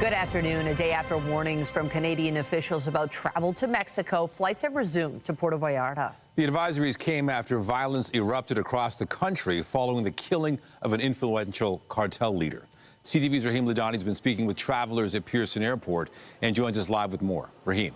Good afternoon. A day after warnings from Canadian officials about travel to Mexico, flights have resumed to Puerto Vallarta. The advisories came after violence erupted across the country following the killing of an influential cartel leader. CTV's Rahim Ladhani has been speaking with travelers at Pearson Airport and joins us live with more. Rahim.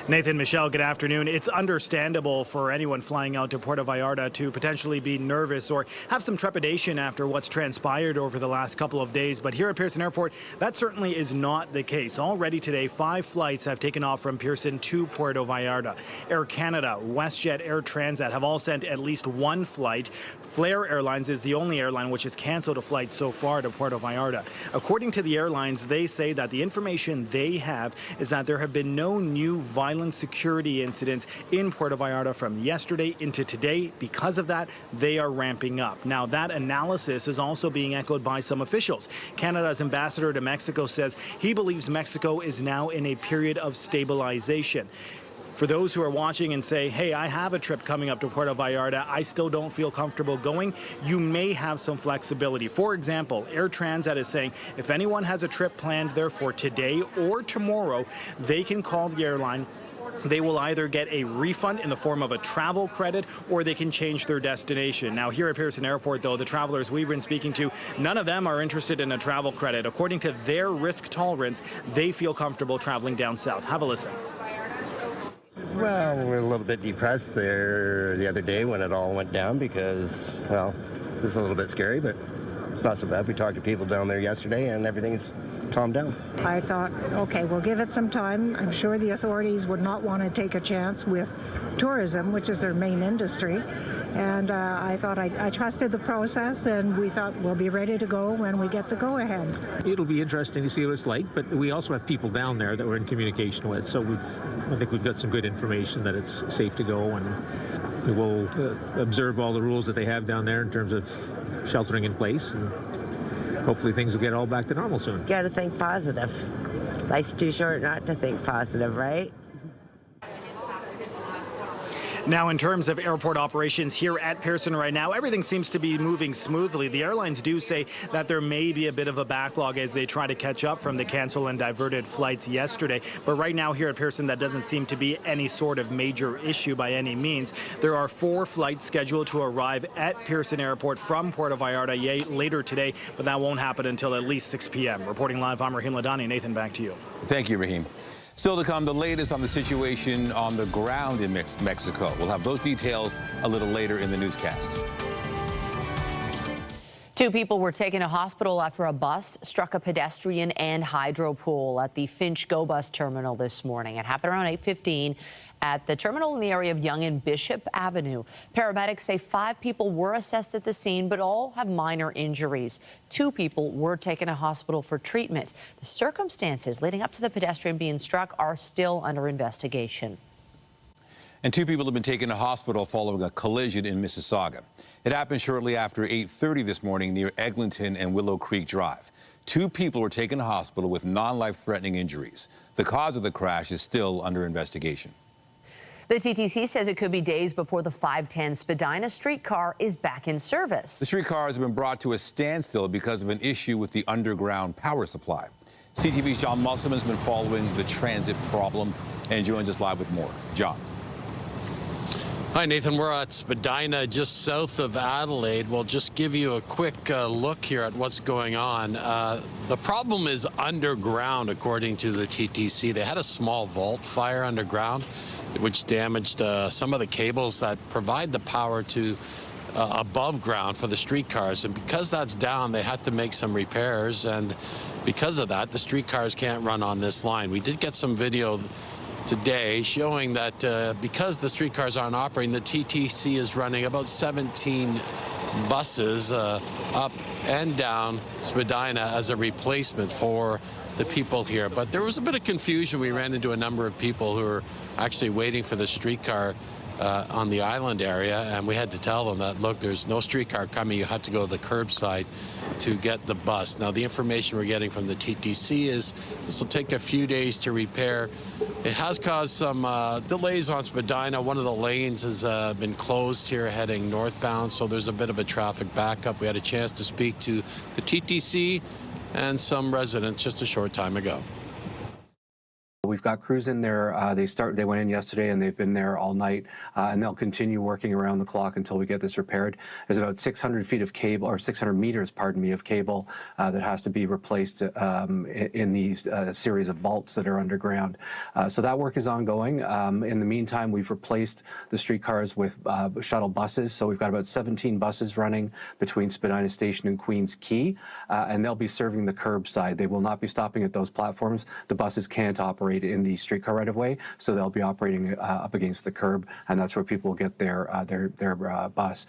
Nathan, Michelle, good afternoon. It's understandable for anyone flying out to Puerto Vallarta to potentially be nervous or have some trepidation after what's transpired over the last couple of days. But here at Pearson Airport, that certainly is not the case. Already today, 5 flights have taken off from Pearson to Puerto Vallarta. Air Canada, WestJet, Air Transat have all sent at least 1 flight. Flair Airlines is the only airline which has canceled a flight so far to Puerto Vallarta. According to the airlines, they say that the information they have is that there have been no new violent security incidents in Puerto Vallarta from yesterday into today. Because of that, they are ramping up. Now, that analysis is also being echoed by some officials. Canada's ambassador to Mexico says he believes Mexico is now in a period of stabilization. For those who are watching and say, hey, I have a trip coming up to Puerto Vallarta, I still don't feel comfortable going, you may have some flexibility. For example, Air Transat is saying if anyone has a trip planned there for today or tomorrow, they can call the airline. They will either get a refund in the form of a travel credit or they can change their destination. Now, here at Pearson Airport, though, the travelers we've been speaking to, none of them are interested in a travel credit. According to their risk tolerance, they feel comfortable traveling down south. Have a listen. Well, we were a little bit depressed there the other day when it all went down because, well, it was a little bit scary, but it's not so bad. We talked to people down there yesterday and everything's calmed down. I thought, okay, we'll give it some time. I'm sure the authorities would not want to take a chance with tourism, which is their main industry. And I thought I trusted the process, and we thought we'll be ready to go when we get the go-ahead. It'll be interesting to see what it's like, but we also have people down there that we're in communication with, so I think we've got some good information that it's safe to go, and we will observe all the rules that they have down there in terms of sheltering in place, and hopefully things will get all back to normal soon. Got to think positive. Life's too short not to think positive, right? Now, in terms of airport operations here at Pearson right now, everything seems to be moving smoothly. The airlines do say that there may be a bit of a backlog as they try to catch up from the canceled and diverted flights yesterday. But right now here at Pearson, that doesn't seem to be any sort of major issue by any means. There are 4 flights scheduled to arrive at Pearson Airport from Puerto Vallarta later today, but that won't happen until at least 6 p.m. Reporting live, I'm Rahim Ladhani. Nathan, back to you. Thank you, Rahim. Still to come, the latest on the situation on the ground in Mexico. We'll have those details a little later in the newscast. 2 people were taken to hospital after a bus struck a pedestrian and hydro pool at the Finch Go Bus terminal this morning. It happened around 8:15 at the terminal in the area of Yonge and Bishop Avenue. Paramedics say 5 people were assessed at the scene, but all have minor injuries. 2 people were taken to hospital for treatment. The circumstances leading up to the pedestrian being struck are still under investigation. And 2 people have been taken to hospital following a collision in Mississauga. It happened shortly after 8:30 this morning near Eglinton and Willow Creek Drive. 2 people were taken to hospital with non-life-threatening injuries. The cause of the crash is still under investigation. The TTC says it could be days before the 510 Spadina streetcar is back in service. The streetcar has been brought to a standstill because of an issue with the underground power supply. CTV's John Musselman has been following the transit problem and joins us live with more. John. Hi, Nathan. We're at Spadina, just south of Adelaide. We'll just give you a quick look here at what's going on. The problem is underground, according to the TTC. They had a small vault fire underground, which damaged some of the cables that provide the power to above ground for the streetcars. And because that's down, they had to make some repairs. And because of that, the streetcars can't run on this line. We did get some video today showing that because the streetcars aren't operating, the TTC is running about 17 buses up and down Spadina as a replacement for the people here. But there was a bit of confusion. We ran into a number of people who were actually waiting for the streetcar on the island area, and we had to tell them that, look, there's no streetcar coming. You have to go to the curbside to get the bus. Now, the information we're getting from the TTC is this will take a few days to repair. It has caused some delays on Spadina. One of the lanes has been closed here heading northbound, so there's a bit of a traffic backup. We had a chance to speak to the TTC and some residents just a short time ago. We've got crews in there. They went in yesterday and they've been there all night, and they'll continue working around the clock until we get this repaired. There's about 600 feet of cable, or 600 meters, pardon me, of cable that has to be replaced in these series of vaults that are underground. So that work is ongoing. In the meantime, we've replaced the streetcars with shuttle buses. So we've got about 17 buses running between Spadina Station and Queens Quay, and they'll be serving the curbside. They will not be stopping at those platforms. The buses can't operate in the streetcar right-of-way, so they'll be operating up against the curb, and that's where people get their bus.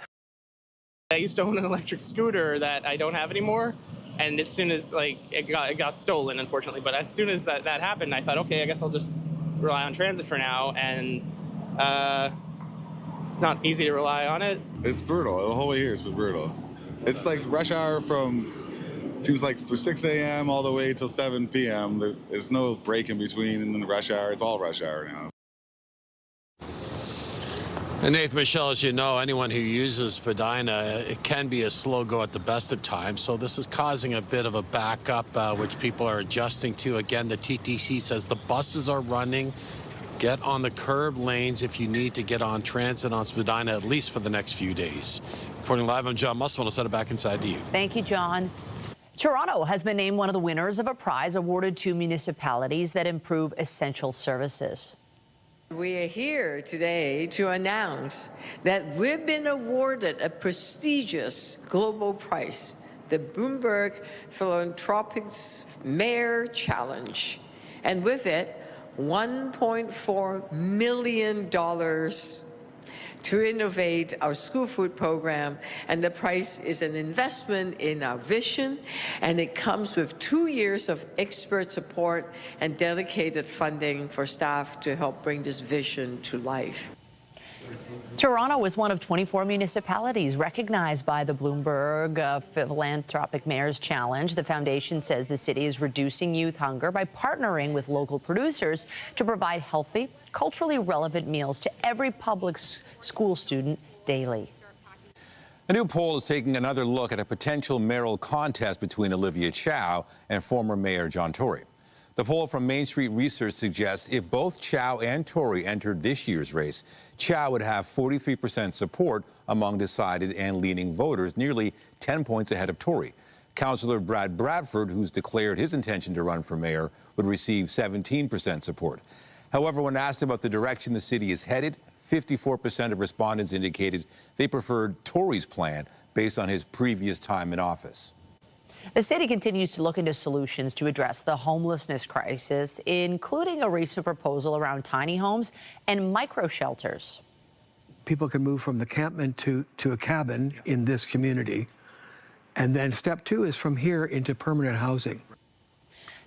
I used to own an electric scooter that I don't have anymore, and as soon as it got stolen, unfortunately. But as soon as that happened, I thought, okay, I guess I'll just rely on transit for now, and it's not easy to rely on it. It's brutal. The whole way here has been brutal. It's like rush hour from. Seems like for 6 a.m. all the way till 7 p.m. There's no break in between in the rush hour. It's all rush hour now. And Nathan, Michelle, as you know, anyone who uses Spadina, it can be a slow go at the best of times. So this is causing a bit of a backup, which people are adjusting to. Again, the TTC says the buses are running. Get on the curb lanes if you need to get on transit on Spadina, at least for the next few days. Reporting live, I'm John Musselman. I'll send it back inside to you. Thank you, John. Toronto has been named one of the winners of a prize awarded to municipalities that improve essential services. We are here today to announce that we've been awarded a prestigious global prize, the Bloomberg Philanthropics Mayor Challenge, and with it, $1.4 million to innovate our school food program, and the prize is an investment in our vision, and it comes with 2 years of expert support and dedicated funding for staff to help bring this vision to life. Toronto is one of 24 municipalities recognized by the Bloomberg Philanthropic Mayor's Challenge. The foundation says the city is reducing youth hunger by partnering with local producers to provide healthy, culturally relevant meals to every public school student daily. A new poll is taking another look at a potential mayoral contest between Olivia Chow and former Mayor John Tory. The poll from Main Street Research suggests if both Chow and Tory entered this year's race, Chow would have 43% support among decided and leaning voters, nearly 10 points ahead of Tory. Councillor Brad Bradford, who's declared his intention to run for mayor, would receive 17% support. However, when asked about the direction the city is headed, 54% of respondents indicated they preferred Tory's plan based on his previous time in office. The city continues to look into solutions to address the homelessness crisis, including a recent proposal around tiny homes and micro shelters. People can move from the campment to a cabin in this community. And then step two is from here into permanent housing.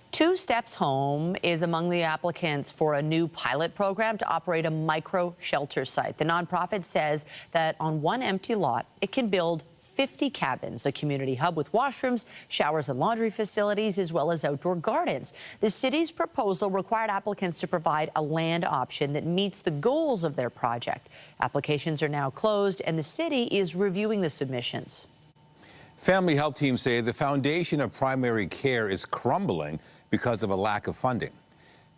Two Steps Home is among the applicants for a new pilot program to operate a micro shelter site. The nonprofit says that on one empty lot, it can build 50 cabins, a community hub with washrooms, showers and laundry facilities, as well as outdoor gardens. The city's proposal required applicants to provide a land option that meets the goals of their project. Applications are now closed, and the city is reviewing the submissions. Family health teams say the foundation of primary care is crumbling because of a lack of funding.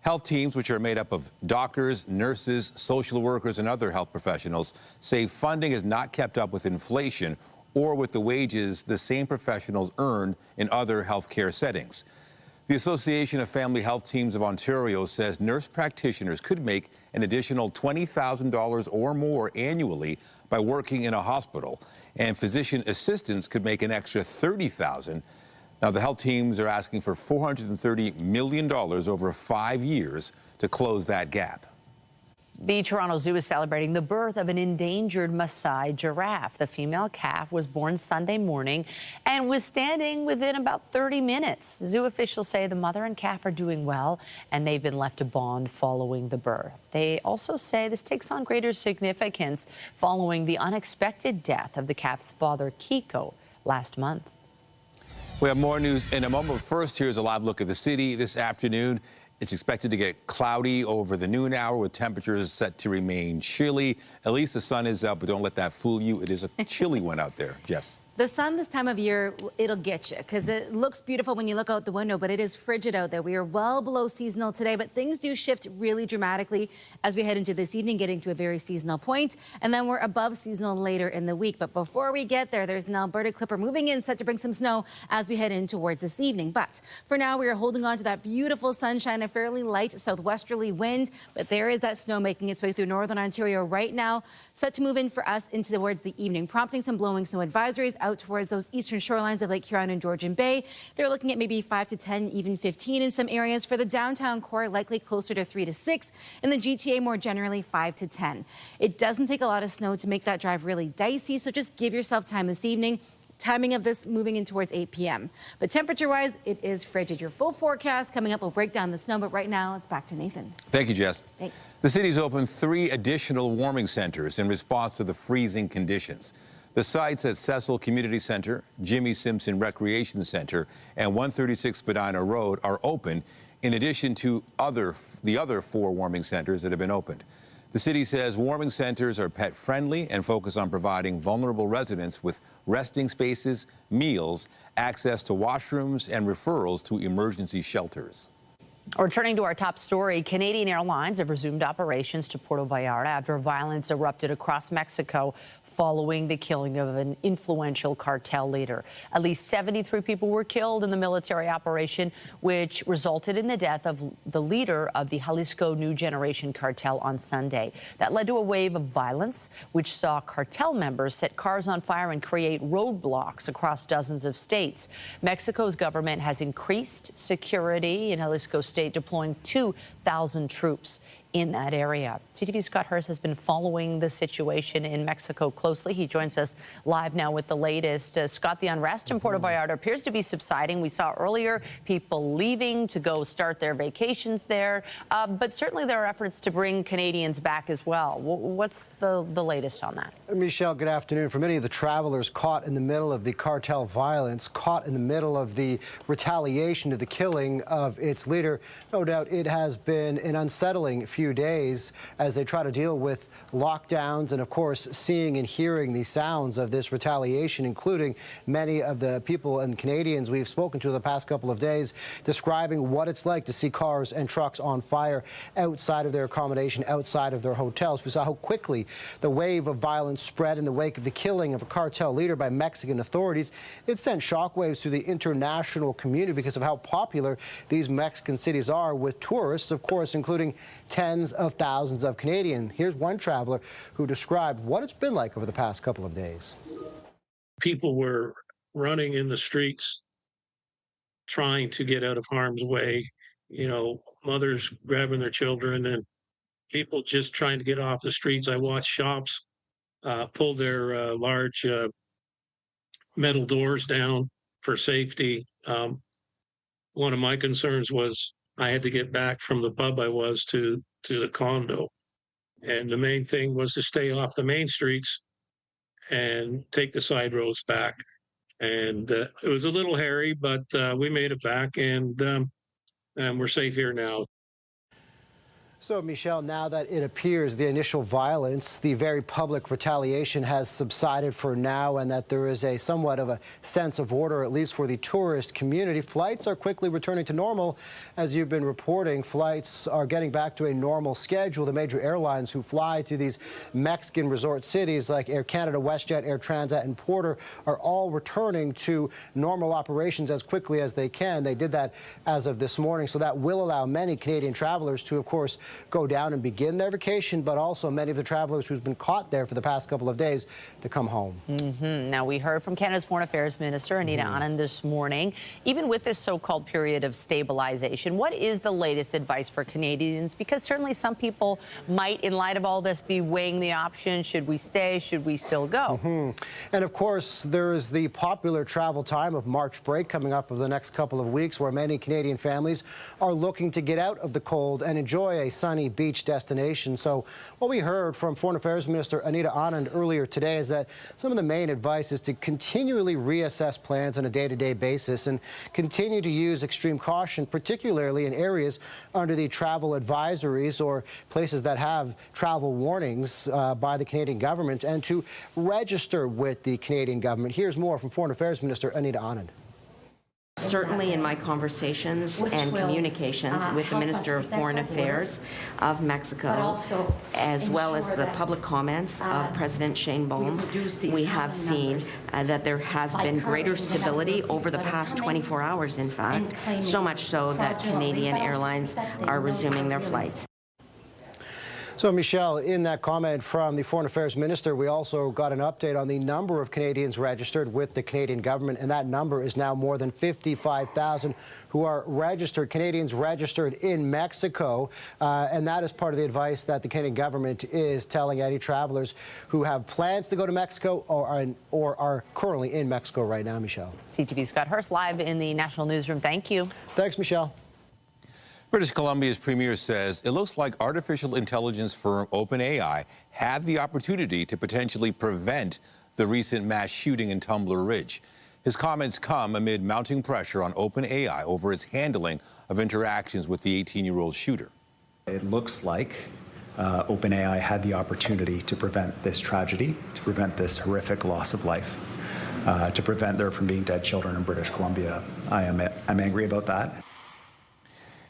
Health teams, which are made up of doctors, nurses, social workers, and other health professionals, say funding has not kept up with inflation or with the wages the same professionals earn in other healthcare settings. The Association of Family Health Teams of Ontario says nurse practitioners could make an additional $20,000 or more annually by working in a hospital, and physician assistants could make an extra $30,000. Now, the health teams are asking for $430 million over 5 years to close that gap. The Toronto Zoo is celebrating the birth of an endangered Maasai giraffe. The female calf was born Sunday morning and was standing within about 30 minutes. Zoo officials say the mother and calf are doing well, and they've been left to bond following the birth. They also say this takes on greater significance following the unexpected death of the calf's father, Kiko, last month. We have more news in a moment. First, here's a live look at the city this afternoon. It's expected to get cloudy over the noon hour with temperatures set to remain chilly. At least the sun is out, but don't let that fool you. It is a chilly one out there. Jess. The sun this time of year, it'll get you because it looks beautiful when you look out the window, but it is frigid out there. We are well below seasonal today, but things do shift really dramatically as we head into this evening, getting to a very seasonal point, and then we're above seasonal later in the week. But before we get there, there's an Alberta clipper moving in, set to bring some snow as we head in towards this evening. But for now, we are holding on to that beautiful sunshine, a fairly light southwesterly wind, but there is that snow making its way through northern Ontario right now, set to move in for us into towards the evening, prompting some blowing snow advisories out towards those eastern shorelines of Lake Huron and Georgian Bay. They're looking at maybe 5 to 10, even 15 in some areas. For the downtown core, likely closer to 3 to 6. In the GTA, more generally 5 to 10. It doesn't take a lot of snow to make that drive really dicey, so just give yourself time this evening. Timing of this moving in towards 8 p.m. But temperature-wise, it is frigid. Your full forecast coming up will break down the snow, but right now it's back to Nathan. Thank you, Jess. Thanks. The city's opened 3 additional warming centers in response to the freezing conditions. The sites at Cecil Community Center, Jimmy Simpson Recreation Center, and 136 Spadina Road are open, in addition to the other 4 warming centers that have been opened. The city says warming centers are pet-friendly and focus on providing vulnerable residents with resting spaces, meals, access to washrooms, and referrals to emergency shelters. Returning to our top story, Canadian Airlines have resumed operations to Puerto Vallarta after violence erupted across Mexico following the killing of an influential cartel leader. At least 73 people were killed in the military operation, which resulted in the death of the leader of the Jalisco New Generation cartel on Sunday. That led to a wave of violence, which saw cartel members set cars on fire and create roadblocks across dozens of states. Mexico's government has increased security in Jalisco State, deploying 2,000 troops in that area. CTV's Scott Hurst has been following the situation in Mexico closely. He joins us live now with the latest. Scott, the unrest in Puerto Vallarta appears to be subsiding. We saw earlier people leaving to go start their vacations there, but certainly there are efforts to bring Canadians back as well. What's the latest on that? Michelle, good afternoon. For many of the travelers caught in the middle of the cartel violence, caught in the middle of the retaliation to the killing of its leader, no doubt it has been an unsettling few days as they try to deal with lockdowns and, of course, seeing and hearing the sounds of this retaliation, including many of the people and Canadians we've spoken to the past couple of days, describing what it's like to see cars and trucks on fire outside of their accommodation, outside of their hotels. We saw how quickly the wave of violence spread in the wake of the killing of a cartel leader by Mexican authorities. It sent shockwaves through the international community because of how popular these Mexican cities are with tourists, of course, including tens of thousands of Canadians. Here's one traveler who described what it's been like over the past couple of days. People were running in the streets, trying to get out of harm's way, you know, mothers grabbing their children and people just trying to get off the streets. I watched shops pull their large metal doors down for safety. One of my concerns was I had to get back from the pub I was to the condo. And the main thing was to stay off the main streets and take the side roads back. And it was a little hairy, but we made it back, and we're safe here now. So, Michelle, now that it appears the initial violence, the very public retaliation has subsided for now, and that there is a somewhat of a sense of order, at least for the tourist community, flights are quickly returning to normal. As you've been reporting, flights are getting back to a normal schedule. The major airlines who fly to these Mexican resort cities like Air Canada, WestJet, Air Transat, and Porter are all returning to normal operations as quickly as they can. They did that as of this morning, so that will allow many Canadian travelers to, of course, go down and begin their vacation, but also many of the travelers who've been caught there for the past couple of days to come home. Now, we heard from Canada's Foreign Affairs Minister, Anita Anand, this morning. Even with this so-called period of stabilization, what is the latest advice for Canadians? Because certainly some people might, in light of all this, be weighing the option. Should we stay? Should we still go? And, of course, there is the popular travel time of March break coming up over the next couple of weeks, where many Canadian families are looking to get out of the cold and enjoy a sunny beach destination. So what we heard from Foreign Affairs Minister Anita Anand earlier today is that some of the main advice is to continually reassess plans on a day-to-day basis and continue to use extreme caution, particularly in areas under the travel advisories or places that have travel warnings by the Canadian government, and to register with the Canadian government. Here's more from Foreign Affairs Minister Anita Anand. Certainly in my conversations and communications with the Minister of Foreign Affairs of Mexico, as well as the public comments of President Sheinbaum, we have seen that there has been greater stability over the past 24 hours, in fact, so much so that Canadian airlines are resuming their flights. So, Michelle, in that comment from the Foreign Affairs Minister, we also got an update on the number of Canadians registered with the Canadian government, and that number is now more than 55,000 who are registered, Canadians registered in Mexico, and that is part of the advice that the Canadian government is telling any travelers who have plans to go to Mexico or are currently in Mexico right now, Michelle. CTV's Scott Hurst live in the National Newsroom. Thank you. Thanks, Michelle. British Columbia's premier says it looks like artificial intelligence firm OpenAI had the opportunity to potentially prevent the recent mass shooting in Tumbler Ridge. His comments come amid mounting pressure on OpenAI over its handling of interactions with the 18-year-old shooter. It looks like OpenAI had the opportunity to prevent this tragedy, to prevent this horrific loss of life, to prevent there from being dead children in British Columbia. I'm angry about that.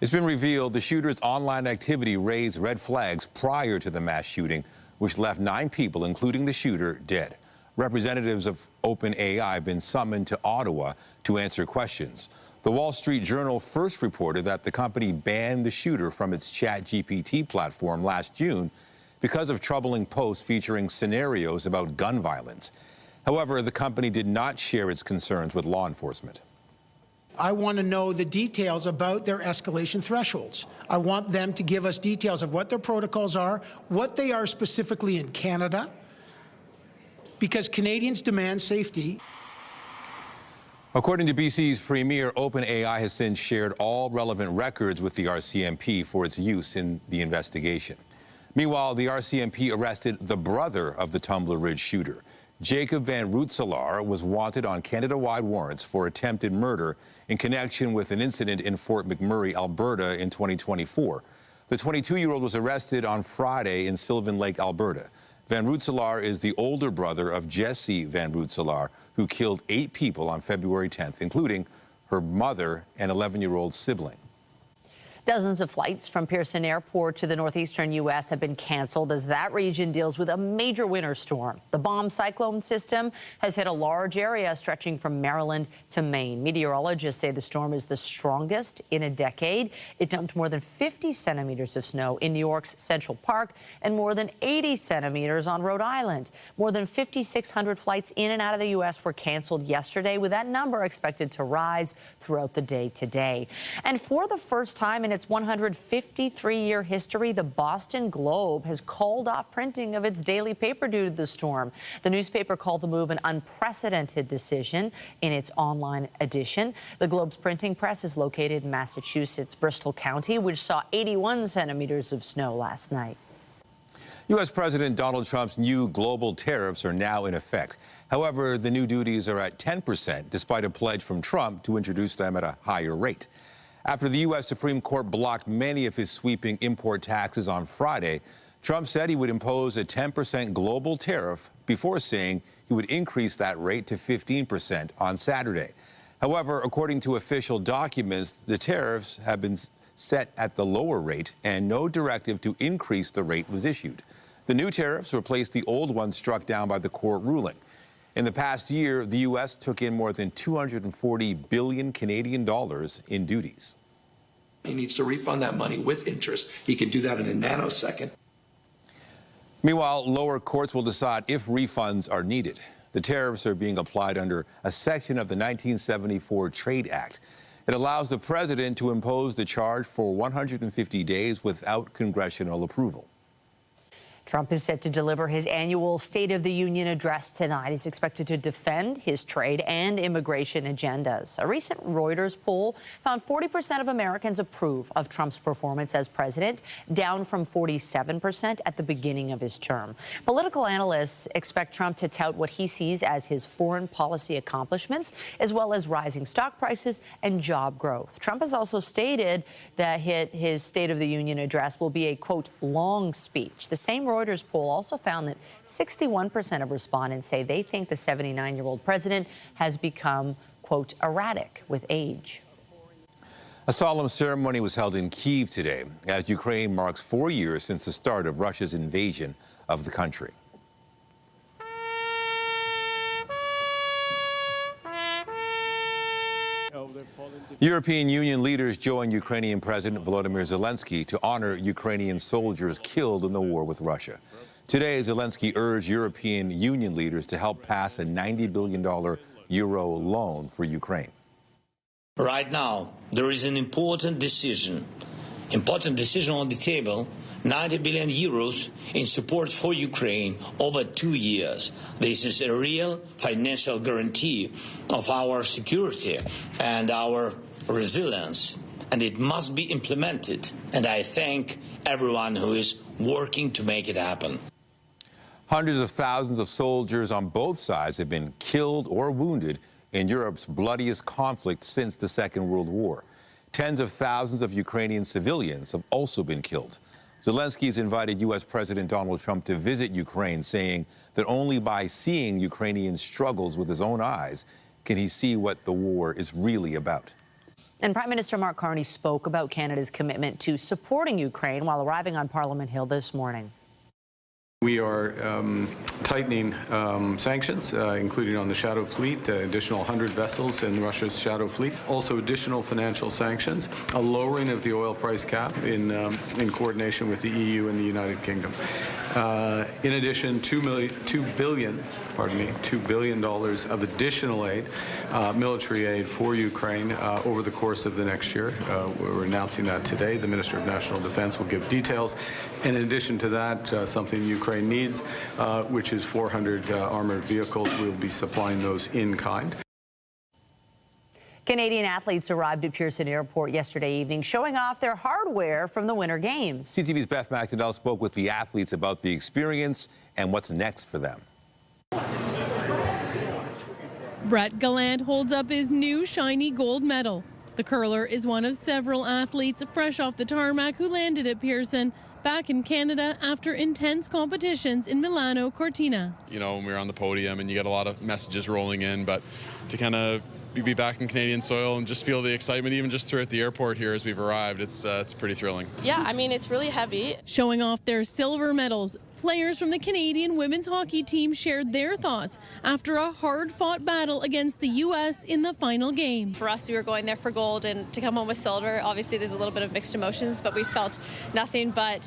It's been revealed the shooter's online activity raised red flags prior to the mass shooting, which left 9 people, including the shooter, dead. Representatives of OpenAI have been summoned to Ottawa to answer questions. The Wall Street Journal first reported that the company banned the shooter from its ChatGPT platform last June because of troubling posts featuring scenarios about gun violence. However, the company did not share its concerns with law enforcement. I want to know the details about their escalation thresholds. I want them to give us details of what their protocols are, what they are specifically in Canada, because Canadians demand safety. According to BC's premier, OpenAI has since shared all relevant records with the RCMP for its use in the investigation. Meanwhile, the RCMP arrested the brother of the Tumbler Ridge shooter. Jacob Van Rootselaar was wanted on Canada-wide warrants for attempted murder in connection with an incident in Fort McMurray, Alberta in 2024. The 22-year-old was arrested on Friday in Sylvan Lake, Alberta. Van Rootselaar is the older brother of Jesse Van Rootselaar, who killed 8 people on February 10th, including her mother and 11-year-old sibling. Dozens of flights from Pearson Airport to the northeastern U.S. have been canceled as that region deals with a major winter storm. The bomb cyclone system has hit a large area stretching from Maryland to Maine. Meteorologists say the storm is the strongest in a decade. It dumped more than 50 centimeters of snow in New York's Central Park and more than 80 centimeters on Rhode Island. More than 5,600 flights in and out of the U.S. were canceled yesterday, with that number expected to rise throughout the day today. And for the first time in its 153-year history, the Boston Globe has called off printing of its daily paper due to the storm. The newspaper called the move an unprecedented decision in its online edition. The Globe's printing press is located in Massachusetts' Bristol County, which saw 81 centimeters of snow last night. U.S. President Donald Trump's new global tariffs are now in effect. However, the new duties are at 10%, despite a pledge from Trump to introduce them at a higher rate. After the U.S. Supreme Court blocked many of his sweeping import taxes on Friday, Trump said he would impose a 10% global tariff before saying he would increase that rate to 15% on Saturday. However, according to official documents, the tariffs have been set at the lower rate and no directive to increase the rate was issued. The new tariffs replaced the old ones struck down by the court ruling. In the past year, the U.S. took in more than 240 billion Canadian dollars in duties. He needs to refund that money with interest. He can do that in a nanosecond. Meanwhile, lower courts will decide if refunds are needed. The tariffs are being applied under a section of the 1974 Trade Act. It allows the president to impose the charge for 150 days without congressional approval. Trump is set to deliver his annual State of the Union address tonight. He's expected to defend his trade and immigration agendas. A recent Reuters poll found 40% of Americans approve of Trump's performance as president, down from 47% at the beginning of his term. Political analysts expect Trump to tout what he sees as his foreign policy accomplishments, as well as rising stock prices and job growth. Trump has also stated that his State of the Union address will be a, quote, long speech. The same Reuters poll also found that 61% of respondents say they think the 79-year-old president has become, quote, erratic with age. A solemn ceremony was held in Kyiv today as Ukraine marks 4 years since the start of Russia's invasion of the country. European Union leaders joined Ukrainian President Volodymyr Zelensky to honor Ukrainian soldiers killed in the war with Russia. Today, Zelensky urged European Union leaders to help pass a $90 billion euro loan for Ukraine. Right now, there is an important decision on the table. 90 billion euros in support for Ukraine over 2 years. This is a real financial guarantee of our security and our resilience, and it must be implemented. And I thank everyone who is working to make it happen. Hundreds of thousands of soldiers on both sides have been killed or wounded in Europe's bloodiest conflict since the Second World War. Tens of thousands of Ukrainian civilians have also been killed. Zelensky has invited U.S. President Donald Trump to visit Ukraine, saying that only by seeing Ukrainian struggles with his own eyes can he see what the war is really about. And Prime Minister Mark Carney spoke about Canada's commitment to supporting Ukraine while arriving on Parliament Hill this morning. We are tightening sanctions, including on the shadow fleet, additional 100 vessels in Russia's shadow fleet, also additional financial sanctions, a lowering of the oil price cap in coordination with the EU and the United Kingdom. In addition, $2 billion of additional aid, military aid for Ukraine over the course of the next year. We're announcing that today. The Minister of National Defense will give details. And in addition to that, something Ukraine needs, which is 400 armored vehicles. We'll be supplying those in kind. Canadian athletes arrived at Pearson Airport yesterday evening, showing off their hardware from the Winter Games. CTV's Beth McDonnell spoke with the athletes about the experience and what's next for them. Brett Gallant holds up his new shiny gold medal. The curler is one of several athletes fresh off the tarmac who landed at Pearson, back in Canada after intense competitions in Milano Cortina. You know, when we were on the podium and you get a lot of messages rolling in, but to kind of be back in Canadian soil and just feel the excitement even just throughout the airport here as we've arrived, it's pretty thrilling. Yeah, I mean, it's really heavy. Showing off their silver medals, players from the Canadian women's hockey team shared their thoughts after a hard-fought battle against the U.S. in the final game. For us, we were going there for gold, and to come home with silver, obviously there's a little bit of mixed emotions, but we felt nothing but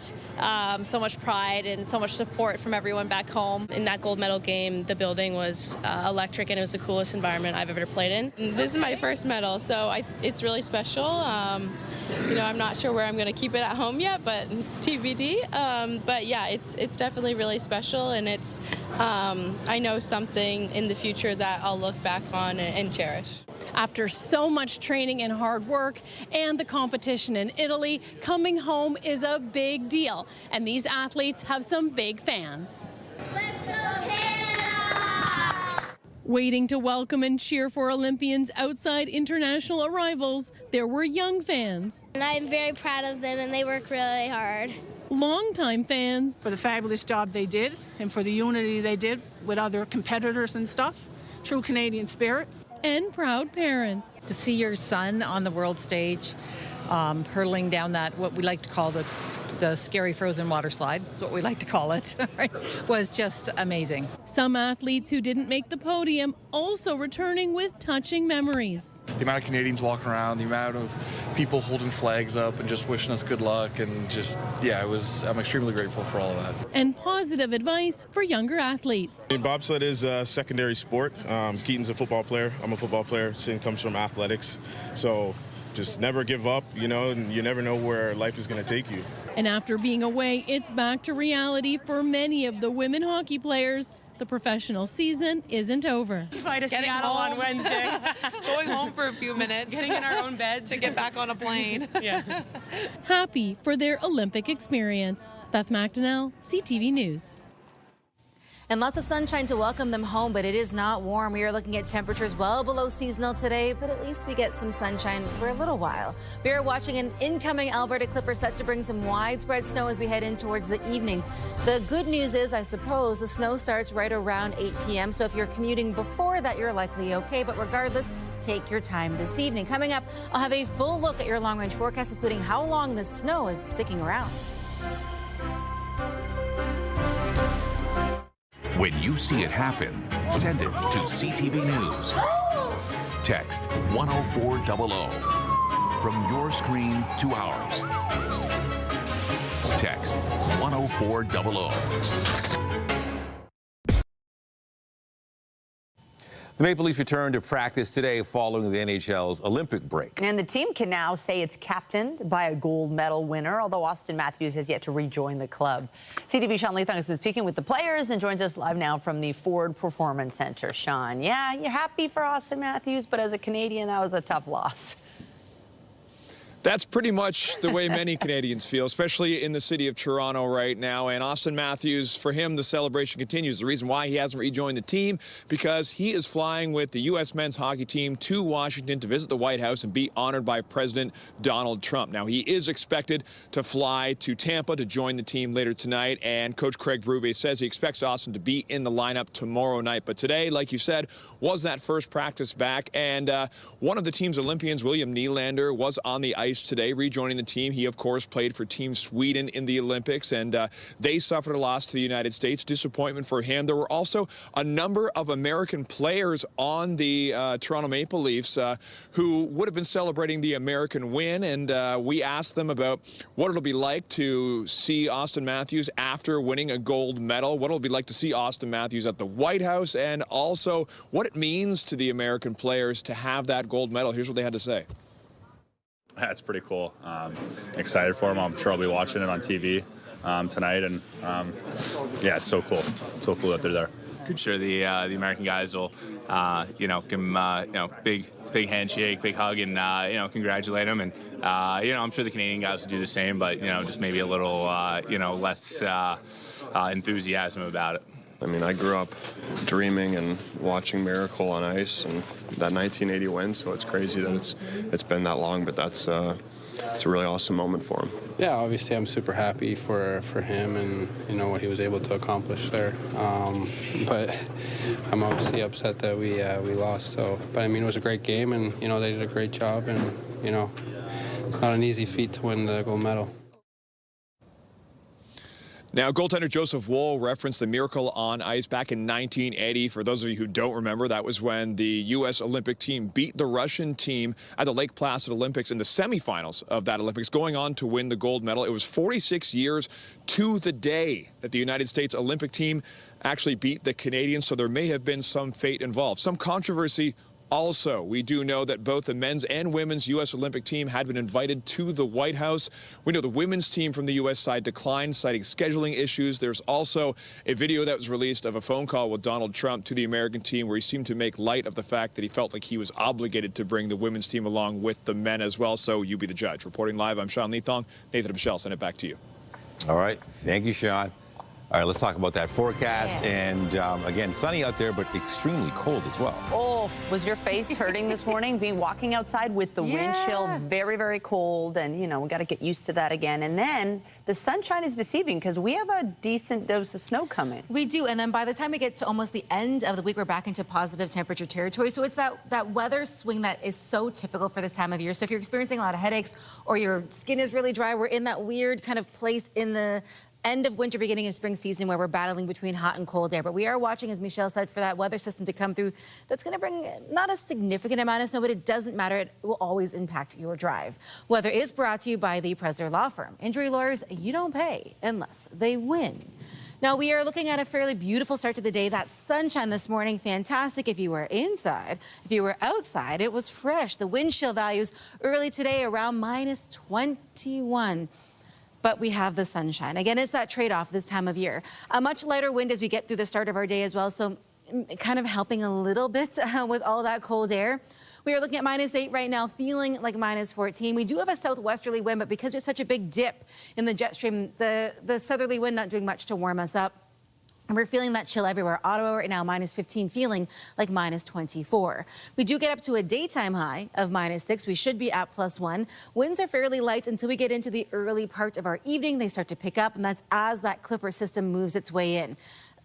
so much pride and so much support from everyone back home. In that gold medal game, the building was electric, and it was the coolest environment I've ever played in. This is my first medal, so it's really special. You know, I'm not sure where I'm going to keep it at home yet, but TBD. But yeah, it's definitely really special, and it's I know something in the future that I'll look back on and cherish. After so much training and hard work and the competition in Italy, coming home is a big deal, and these athletes have some big fans. Let's go Canada! Waiting to welcome and cheer for Olympians outside international arrivals, there were young fans. And I'm very proud of them, and they work really hard. Longtime fans. For the fabulous job they did, and for the unity they did with other competitors and stuff. True Canadian spirit. And proud parents. To see your son on the world stage, hurtling down that, what we like to call the scary frozen water slide, is what we like to call it, was just amazing. Some athletes who didn't make the podium also returning with touching memories. The amount of Canadians walking around, the amount of people holding flags up and just wishing us good luck, and just, yeah, I'm extremely grateful for all of that. And positive advice for younger athletes. Bobsled is a secondary sport. Keaton's a football player. I'm a football player. Sin comes from athletics. So just never give up, you know, and you never know where life is going to take you. And after being away, it's back to reality for many of the women hockey players. The professional season isn't over. Fly to Seattle on Wednesday. Going home for a few minutes. Getting in our own beds. To get back on a plane. Yeah. Happy for their Olympic experience. Beth McDonnell, CTV News. And lots of sunshine to welcome them home, but it is not warm. We are looking at temperatures well below seasonal today, but at least we get some sunshine for a little while. We are watching an incoming Alberta clipper set to bring some widespread snow as we head in towards the evening. The good news is, I suppose, the snow starts right around 8 p.m. So if you're commuting before that, you're likely okay. But regardless, take your time this evening. Coming up, I'll have a full look at your long-range forecast, including how long the snow is sticking around. When you see it happen, send it to CTV News. Text 10400 from your screen to ours. Text 10400. The Maple Leafs return to practice today following the NHL's Olympic break. And the team can now say it's captained by a gold medal winner, although Auston Matthews has yet to rejoin the club. CTV Sean Leathong has been speaking with the players and joins us live now from the Ford Performance Center. Sean, yeah, you're happy for Auston Matthews, but as a Canadian, that was a tough loss. That's pretty much the way many Canadians feel, especially in the city of Toronto right now. And Auston Matthews, for him, the celebration continues. The reason why he hasn't rejoined the team, because he is flying with the U.S. men's hockey team to Washington to visit the White House and be honored by President Donald Trump. Now, he is expected to fly to Tampa to join the team later tonight. And Coach Craig Berube says he expects Auston to be in the lineup tomorrow night. But today, like you said, was that first practice back. And one of the team's Olympians, William Nylander, was on the ice today, rejoining the team. He, of course, played for Team Sweden in the Olympics, and they suffered a loss to the United States. Disappointment for him. There were also a number of American players on the Toronto Maple Leafs who would have been celebrating the American win, and we asked them about what it'll be like to see Auston Matthews after winning a gold medal, what it'll be like to see Auston Matthews at the White House, and also what it means to the American players to have that gold medal. Here's what they had to say. That's pretty cool. Excited for him. I'm sure I'll be watching it on TV tonight, and yeah, it's so cool. It's so cool that they're there. I'm sure the American guys will, give him, big handshake, big hug, and congratulate him. And I'm sure the Canadian guys will do the same, but just maybe a little, less enthusiasm about it. I mean, I grew up dreaming and watching Miracle on ice and that 1980 win, so it's crazy that it's been that long, but it's a really awesome moment for him. Yeah, obviously I'm super happy for him and what he was able to accomplish there. But I'm obviously upset that we lost. But I mean, it was a great game, and they did a great job, and it's not an easy feat to win the gold medal. Now, goaltender Joseph Woll referenced the miracle on ice back in 1980. For those of you who don't remember, that was when the U.S. Olympic team beat the Russian team at the Lake Placid Olympics in the semifinals of that Olympics, going on to win the gold medal. It was 46 years to the day that the United States Olympic team actually beat the Canadians, so there may have been some fate involved. Some controversy. Also, we do know that both the men's and women's U.S. Olympic team had been invited to the White House. We know the women's team from the U.S. side declined, citing scheduling issues. There's also a video that was released of a phone call with Donald Trump to the American team where he seemed to make light of the fact that he felt like he was obligated to bring the women's team along with the men as well. So you be the judge. Reporting live, I'm Sean Leathong. Nathan and Michelle, send it back to you. All right. Thank you, Sean. All right, let's talk about that forecast. And again, sunny out there, but extremely cold as well. Oh, was your face hurting this morning? Being walking outside with the wind chill, very, very cold. And, we got to get used to that again. And then the sunshine is deceiving because we have a decent dose of snow coming. We do. And then by the time we get to almost the end of the week, we're back into positive temperature territory. So it's that weather swing that is so typical for this time of year. So if you're experiencing a lot of headaches or your skin is really dry, we're in that weird kind of place in the end of winter, beginning of spring season where we're battling between hot and cold air. But we are watching, as Michelle said, for that weather system to come through. That's going to bring not a significant amount of snow, but it doesn't matter. It will always impact your drive. Weather is brought to you by the Presler Law Firm. Injury lawyers, you don't pay unless they win. Now, we are looking at a fairly beautiful start to the day. That sunshine this morning, fantastic if you were inside. If you were outside, it was fresh. The wind chill values early today around -21. But we have the sunshine. Again, it's that trade-off this time of year. A much lighter wind as we get through the start of our day as well, so kind of helping a little bit with all that cold air. We are looking at -8 right now, feeling like -14. We do have a southwesterly wind, but because there's such a big dip in the jet stream, the southerly wind not doing much to warm us up. And we're feeling that chill everywhere. Ottawa right now, -15, feeling like -24. We do get up to a daytime high of -6. We should be at +1. Winds are fairly light until we get into the early part of our evening. They start to pick up, and that's as that Clipper system moves its way in.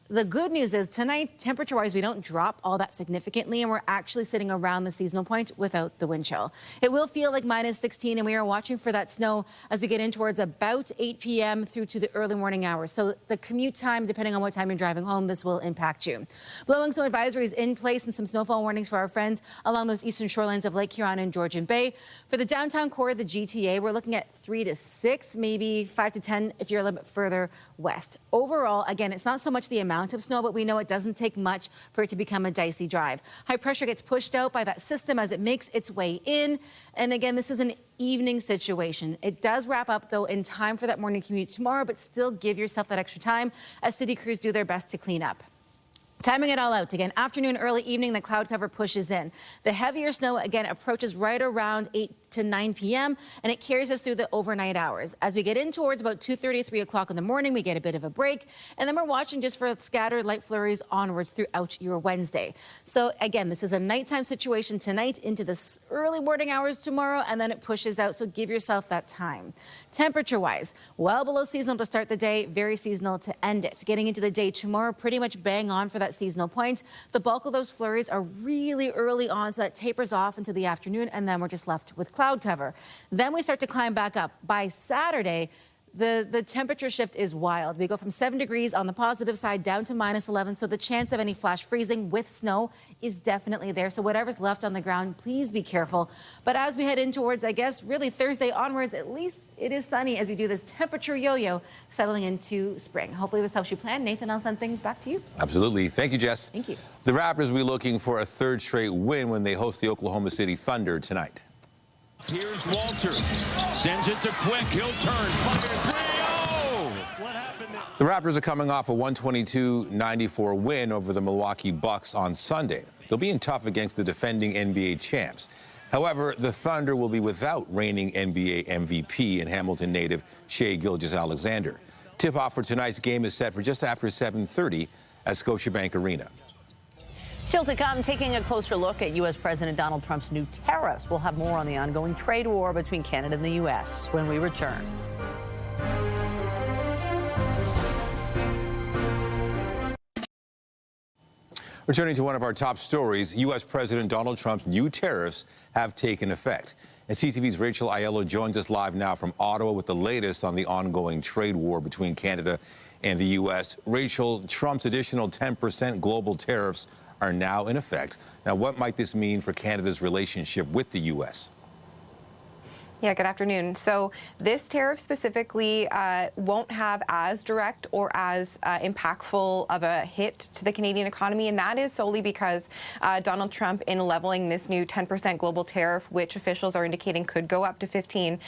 The good news is tonight, temperature-wise, we don't drop all that significantly, and we're actually sitting around the seasonal point without the wind chill. It will feel like -16, and we are watching for that snow as we get in towards about 8 p.m. through to the early morning hours. So the commute time, depending on what time you're driving home, this will impact you. Blowing snow advisories in place and some snowfall warnings for our friends along those eastern shorelines of Lake Huron and Georgian Bay. For the downtown core of the GTA, we're looking at 3 to 6, maybe 5 to 10 if you're a little bit further west. Overall, again, it's not so much the amount of snow, but we know it doesn't take much for it to become a dicey drive. High pressure gets pushed out by that system as it makes its way in. And again, this is an evening situation. It does wrap up, though, in time for that morning commute tomorrow, but still give yourself that extra time as city crews do their best to clean up. Timing it all out again, afternoon, early evening, the cloud cover pushes in. The heavier snow, again, approaches right around 8 to 9 p.m., and it carries us through the overnight hours. As we get in towards about 2:30, 3 o'clock in the morning, we get a bit of a break, and then we're watching just for scattered light flurries onwards throughout your Wednesday. So again, this is a nighttime situation tonight into the early morning hours tomorrow, and then it pushes out, so give yourself that time. Temperature-wise, well below seasonal to start the day, very seasonal to end it. Getting into the day tomorrow, pretty much bang on for that seasonal point. The bulk of those flurries are really early on, so that tapers off into the afternoon, and then we're just left with cloud cover. Then we start to climb back up. By Saturday, the temperature shift is wild. We go from 7 degrees on the positive side down to -11, so the chance of any flash freezing with snow is definitely there. So whatever's left on the ground, please be careful. But as we head in towards, I guess, really Thursday onwards, at least it is sunny as we do this temperature yo-yo settling into spring. Hopefully this helps you plan. Nathan, I'll send things back to you. Absolutely. Thank you, Jess. Thank you. The Raptors will be looking for a third straight win when they host the Oklahoma City Thunder tonight. Here's Walter. Sends it to Quick. He'll turn. Fire three. Oh! What happened there? The Raptors are coming off a 122-94 win over the Milwaukee Bucks on Sunday. They'll be in tough against the defending NBA champs. However, the Thunder will be without reigning NBA MVP and Hamilton native Shai Gilgeous-Alexander. Tip-off for tonight's game is set for just after 7:30 at Scotiabank Arena. Still to come, taking a closer look at U.S. President Donald Trump's new tariffs. We'll have more on the ongoing trade war between Canada and the U.S. when we return. Returning to one of our top stories, U.S. President Donald Trump's new tariffs have taken effect. And CTV's Rachel Aiello joins us live now from Ottawa with the latest on the ongoing trade war between Canada and the U.S. Rachel, Trump's additional 10% global tariffs are now in effect. Now, what might this mean for Canada's relationship with the U.S.? Yeah, good afternoon. So this tariff specifically won't have as direct or as impactful of a hit to the Canadian economy, and that is solely because Donald Trump, in leveling this new 10% global tariff, which officials are indicating could go up to 15,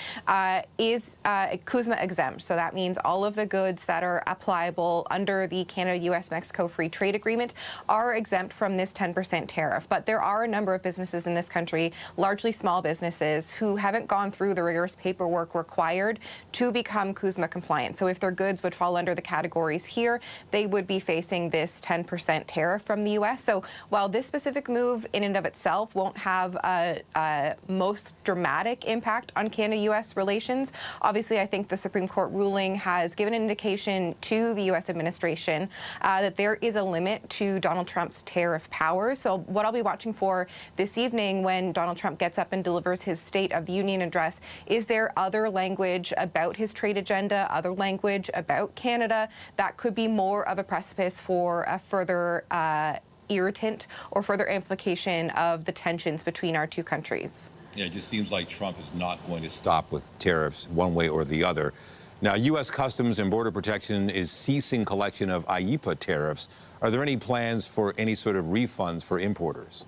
is CUSMA exempt. So that means all of the goods that are applicable under the Canada-U.S.-Mexico Free Trade Agreement are exempt from this 10% tariff. But there are a number of businesses in this country, largely small businesses, who haven't gone through the rigorous paperwork required to become CUSMA compliant. So if their goods would fall under the categories here, they would be facing this 10% tariff from the U.S. So while this specific move in and of itself won't have a most dramatic impact on Canada-U.S. relations, obviously I think the Supreme Court ruling has given an indication to the U.S. administration that there is a limit to Donald Trump's tariff powers. So what I'll be watching for this evening when Donald Trump gets up and delivers his State of the Union address, is there other language about his trade agenda, other language about Canada that could be more of a precipice for a further irritant or further implication of the tensions between our two countries? Yeah, it just seems like Trump is not going to stop with tariffs one way or the other. Now, U.S. Customs and Border Protection is ceasing collection of IEEPA tariffs. Are there any plans for any sort of refunds for importers?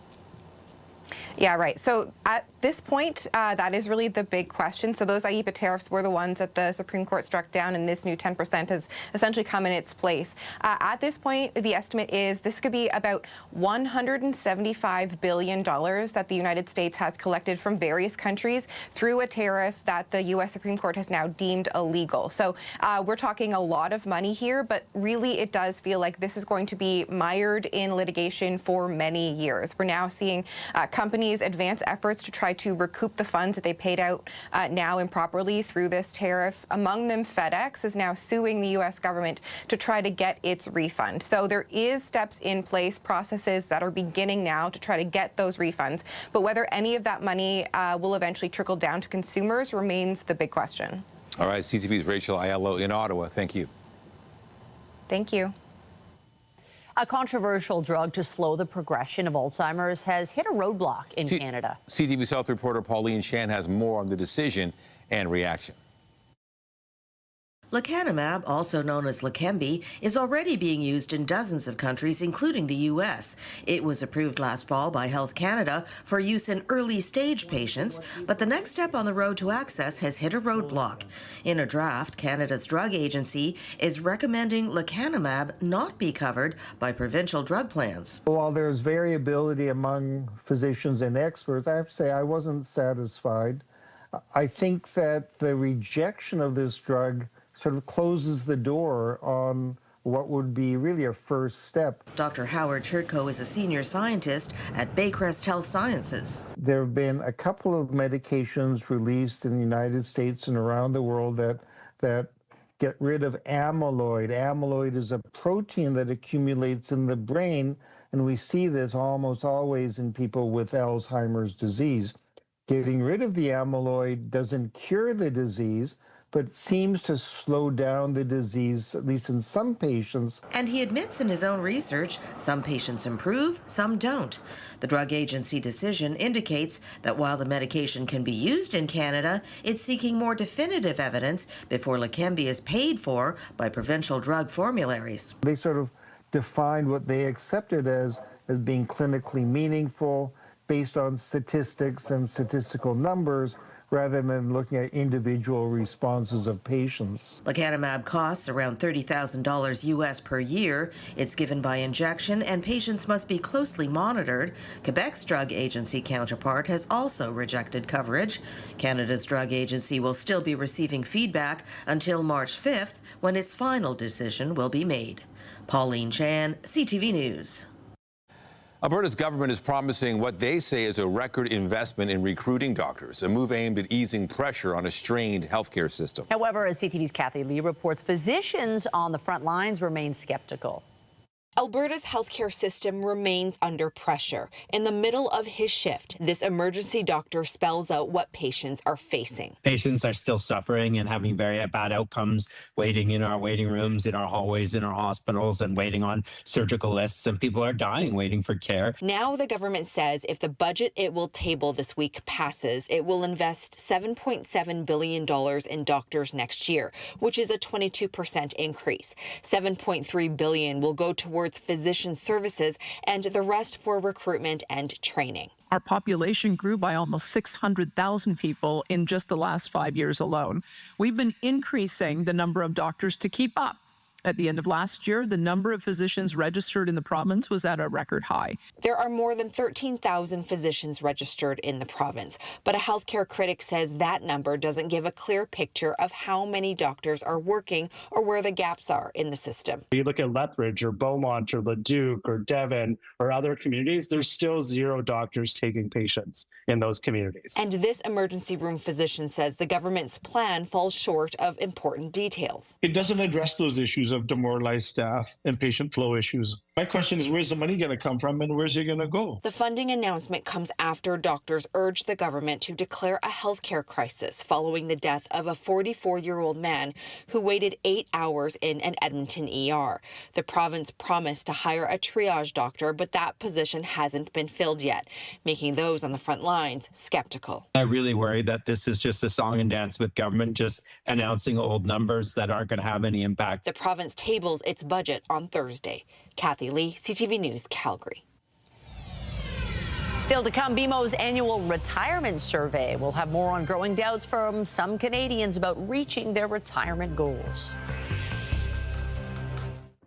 Yeah, right. So at this point, that is really the big question. So those IEEPA tariffs were the ones that the Supreme Court struck down, and this new 10% has essentially come in its place. At this point, the estimate is this could be about $175 billion that the United States has collected from various countries through a tariff that the U.S. Supreme Court has now deemed illegal. So we're talking a lot of money here, but really it does feel like this is going to be mired in litigation for many years. We're now seeing companies advance efforts to try to recoup the funds that they paid out now improperly through this tariff. Among them, FedEx is now suing the U.S. government to try to get its refund. So there is steps in place, processes that are beginning now to try to get those refunds. But whether any of that money will eventually trickle down to consumers remains the big question. All right, CTV's Rachel Aiello in Ottawa. Thank you. Thank you. A controversial drug to slow the progression of Alzheimer's has hit a roadblock in Canada. CTV South reporter Pauline Chan has more on the decision and reaction. Lecanemab, also known as Leqembi, is already being used in dozens of countries, including the U.S. It was approved last fall by Health Canada for use in early-stage patients, but the next step on the road to access has hit a roadblock. In a draft, Canada's drug agency is recommending lecanemab not be covered by provincial drug plans. While there's variability among physicians and experts, I have to say I wasn't satisfied. I think that the rejection of this drug sort of closes the door on what would be really a first step. Dr. Howard Chertko is a senior scientist at Baycrest Health Sciences. There have been a couple of medications released in the United States and around the world that get rid of amyloid. Amyloid is a protein that accumulates in the brain, and we see this almost always in people with Alzheimer's disease. Getting rid of the amyloid doesn't cure the disease, but seems to slow down the disease, at least in some patients. And he admits in his own research, some patients improve, some don't. The drug agency decision indicates that while the medication can be used in Canada, it's seeking more definitive evidence before Leqembi is paid for by provincial drug formularies. They sort of defined what they accepted as being clinically meaningful based on statistics and statistical numbers, rather than looking at individual responses of patients. Lecanemab costs around $30,000 US per year. It's given by injection, and patients must be closely monitored. Quebec's drug agency counterpart has also rejected coverage. Canada's drug agency will still be receiving feedback until March 5th, when its final decision will be made. Pauline Chan, CTV News. Alberta's government is promising what they say is a record investment in recruiting doctors, a move aimed at easing pressure on a strained healthcare system. However, as CTV's Kathy Lee reports, physicians on the front lines remain skeptical. Alberta's healthcare system remains under pressure. In the middle of his shift, this emergency doctor spells out what patients are facing. Patients are still suffering and having very bad outcomes, waiting in our waiting rooms, in our hallways, in our hospitals, and waiting on surgical lists, and people are dying waiting for care. Now the government says if the budget it will table this week passes, it will invest $7.7 billion in doctors next year, which is a 22% increase. $7.3 billion will go towards physician services and the rest for recruitment and training. Our population grew by almost 600,000 people in just the last 5 years alone. We've been increasing the number of doctors to keep up. At the end of last year, the number of physicians registered in the province was at a record high. There are more than 13,000 physicians registered in the province, but a healthcare critic says that number doesn't give a clear picture of how many doctors are working or where the gaps are in the system. You look at Lethbridge or Beaumont or Leduc or Devon or other communities, there's still 0 doctors taking patients in those communities. And this emergency room physician says the government's plan falls short of important details. It doesn't address those issues of demoralized staff and patient flow issues. My question is, where's the money going to come from and where's it going to go? The funding announcement comes after doctors urged the government to declare a healthcare crisis following the death of a 44-year-old man who waited 8 hours in an Edmonton ER. The province promised to hire a triage doctor, but that position hasn't been filled yet, making those on the front lines skeptical. I really worry that this is just a song and dance with government, just announcing old numbers that aren't going to have any impact. The province tables its budget on Thursday. Kathy Lee, CTV News, Calgary. Still to come, BMO's annual retirement survey. We'll have more on growing doubts from some Canadians about reaching their retirement goals.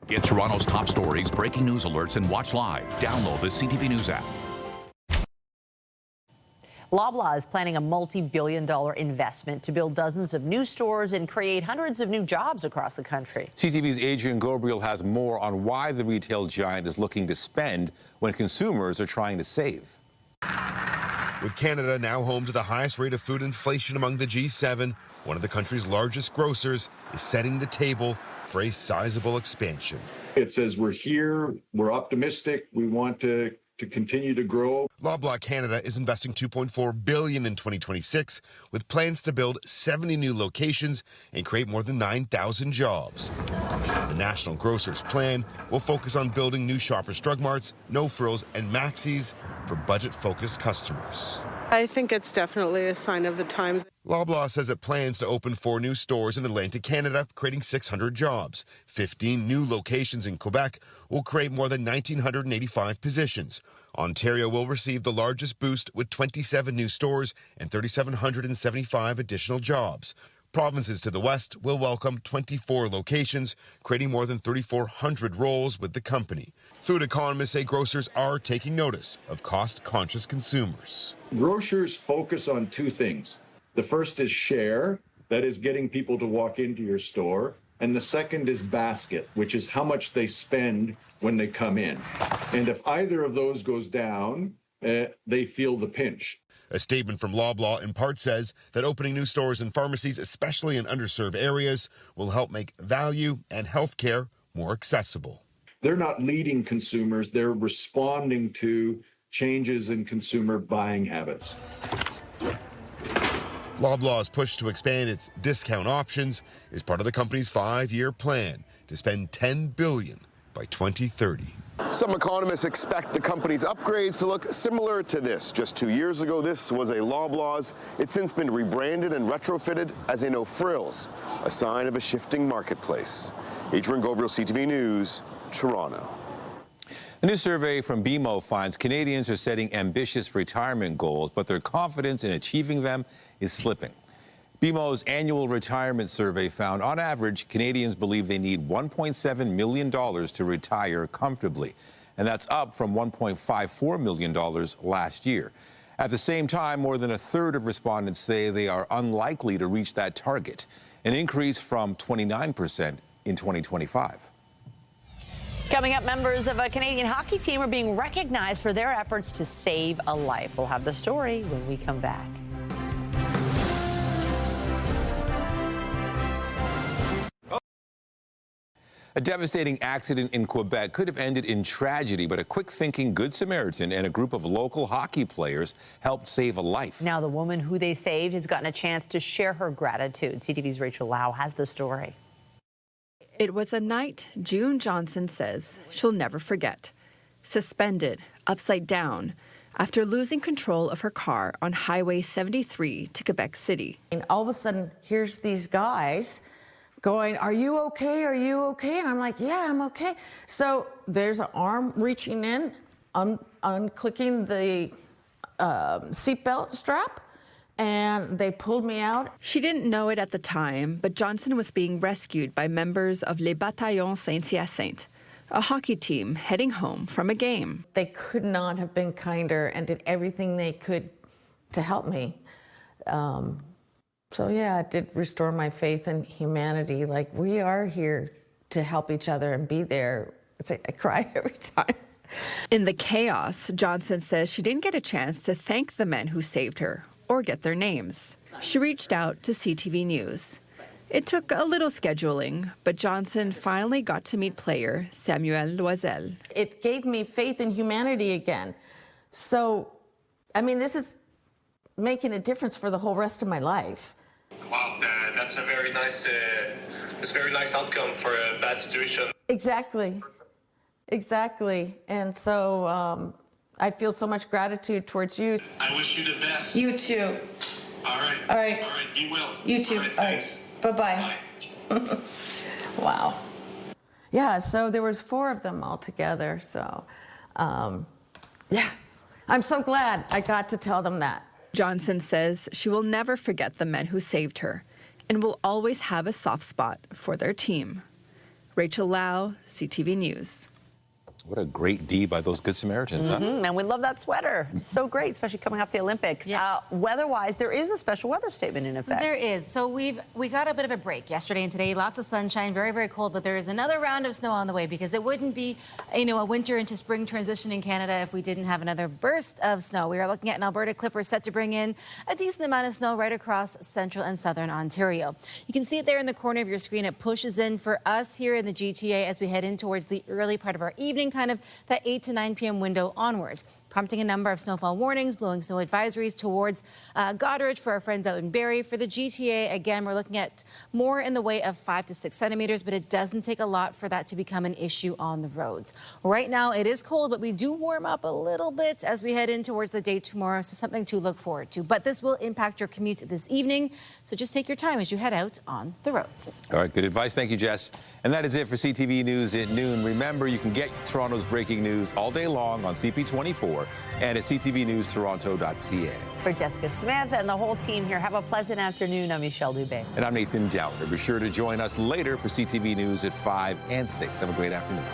Get Toronto's top stories, breaking news alerts, and watch live. Download the CTV News app. Loblaw is planning a multi-billion-dollar investment to build dozens of new stores and create hundreds of new jobs across the country. CTV's Adrian Gabriel has more on why the retail giant is looking to spend when consumers are trying to save. With Canada now home to the highest rate of food inflation among the G7, one of the country's largest grocers is setting the table for a sizable expansion. It says we're here, we're optimistic, we want to continue to grow. Loblaw Canada is investing $2.4 billion in 2026 with plans to build 70 new locations and create more than 9,000 jobs. The National Grocers Plan will focus on building new Shoppers Drug Marts, No Frills, and Maxis for budget-focused customers. I think it's definitely a sign of the times. Loblaw says it plans to open 4 new stores in Atlantic Canada, creating 600 jobs. 15 new locations in Quebec will create more than 1,985 positions. Ontario will receive the largest boost with 27 new stores and 3,775 additional jobs. Provinces to the west will welcome 24 locations, creating more than 3,400 roles with the company. Food economists say grocers are taking notice of cost-conscious consumers. Grocers focus on 2 things. The first is share, that is getting people to walk into your store. And the second is basket, which is how much they spend when they come in. And if either of those goes down, they feel the pinch. A statement from Loblaw in part says that opening new stores and pharmacies, especially in underserved areas, will help make value and health care more accessible. They're not leading consumers, they're responding to changes in consumer buying habits. Loblaw's push to expand its discount options is part of the company's 5-year plan to spend $10 billion by 2030. Some economists expect the company's upgrades to look similar to this. Just 2 years ago, this was a Loblaw's. It's since been rebranded and retrofitted as a No Frills, a sign of a shifting marketplace. Adrian Gabriel, CTV News, Toronto. A new survey from BMO finds Canadians are setting ambitious retirement goals, but their confidence in achieving them is slipping. BMO's annual retirement survey found, on average, Canadians believe they need $1.7 million to retire comfortably, and that's up from $1.54 million last year. At the same time, more than a third of respondents say they are unlikely to reach that target, an increase from 29% in 2025. Coming up, members of a Canadian hockey team are being recognized for their efforts to save a life. We'll have the story when we come back. A devastating accident in Quebec could have ended in tragedy, but a quick-thinking Good Samaritan and a group of local hockey players helped save a life. Now the woman who they saved has gotten a chance to share her gratitude. CTV's Rachel Lau has the story. It was a night June Johnson says she'll never forget. Suspended, upside down, after losing control of her car on Highway 73 to Quebec City. And all of a sudden, here's these guys going, "Are you okay? Are you okay?" And I'm like, "Yeah, I'm okay." So there's an arm reaching in, unclicking the seatbelt strap, and they pulled me out. She didn't know it at the time, but Johnson was being rescued by members of Les Bataillons Saint-Hyacinthe, a hockey team heading home from a game. They could not have been kinder and did everything they could to help me. So yeah, it did restore my faith in humanity. Like, we are here to help each other and be there. It's like I cry every time. In the chaos, Johnson says she didn't get a chance to thank the men who saved her or get their names. She reached out to CTV News. It took a little scheduling, but Johnson finally got to meet player Samuel Loisel. It gave me faith in humanity again. So, I mean, this is making a difference for the whole rest of my life. Wow, that's a very nice, it's a very nice outcome for a bad situation. Exactly. And so I feel so much gratitude towards you. I wish you the best. You too. All right. All right. All right, be well. You too. All right, All right. thanks. Bye-bye. Bye. Wow. Yeah, so there was 4 of them all together. So, yeah, I'm so glad I got to tell them that. Johnson says she will never forget the men who saved her and will always have a soft spot for their team. Rachel Lau, CTV News. What a great deed by those Good Samaritans, huh? And we love that sweater. It's so great, especially coming off the Olympics. Yes. Weather-wise, there is a special weather statement in effect. There is. So we got a bit of a break yesterday and today. Lots of sunshine, very, very cold. But there is another round of snow on the way because it wouldn't be, a winter into spring transition in Canada if we didn't have another burst of snow. We are looking at an Alberta Clipper set to bring in a decent amount of snow right across central and southern Ontario. You can see it there in the corner of your screen. It pushes in for us here in the GTA as we head in towards the early part of our evening, kind of that 8 to 9 p.m. window onwards, prompting a number of snowfall warnings, blowing snow advisories towards Goderich for our friends out in Barrie. For the GTA, again, we're looking at more in the way of 5 to 6 centimeters, but it doesn't take a lot for that to become an issue on the roads. Right now, it is cold, but we do warm up a little bit as we head in towards the day tomorrow, so something to look forward to. But this will impact your commute this evening, so just take your time as you head out on the roads. All right, good advice. Thank you, Jess. And that is it for CTV News at noon. Remember, you can get Toronto's breaking news all day long on CP24 and at ctvnewstoronto.ca. For Jessica Smith and the whole team here, have a pleasant afternoon. I'm Michelle Dubé. And I'm Nathan Downer. Be sure to join us later for CTV News at 5 and 6. Have a great afternoon.